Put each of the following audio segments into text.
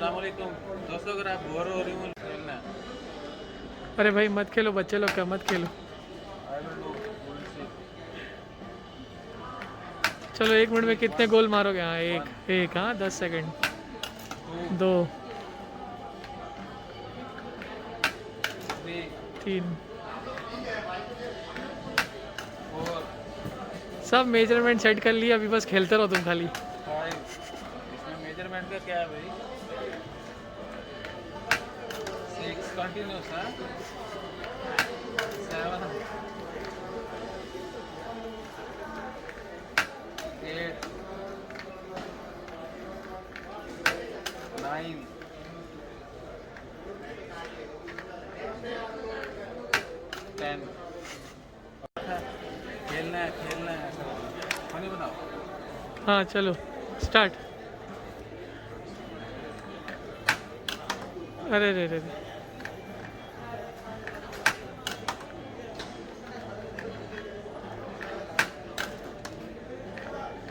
अस्सलामुअलैकुम दोस्तों, अगर आप बोर हो रही हो खेलना। अरे भाई मत खेलो, बच्चे लोग का मत खेलो। I will do bullshit. चलो 1 मिनट में थ्री कितने वन गोल मारोगे? हाँ वन एक एक, हाँ 10 सेकंड। टू दो, थ्री तीन। फोर सब मेजरमेंट सेट कर लिया, अभी बस खेलते रहो तुम खाली। फाइव। इसमें मेजरमेंट का क्या है भाई? सिक्स कंटिन्यूस है। Seven eight nine ten. खेलना है ऐसा फनी बनाओ। हाँ चलो स्टार्ट। अरे रे रे रे।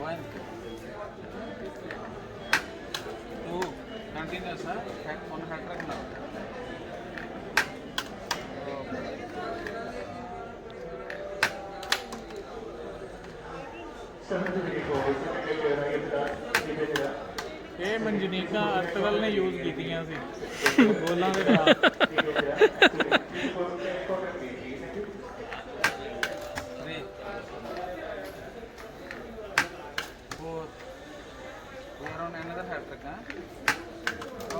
वन टू कंटिन्यूस है। ऑन हैट्रिक बनाओ। ਇਹ ਮਨਜਨੀਕਾਂ ਅਰਤਗਲ ਨੇ ਯੂਜ਼ ਕੀਤੀਆਂ ਸੀ ਗੋਲਾਂ ਦੇ ਖਿਲਾਫ। 3 4 we are on another hat trick, huh?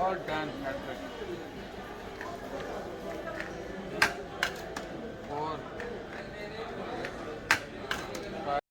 All done hat trick.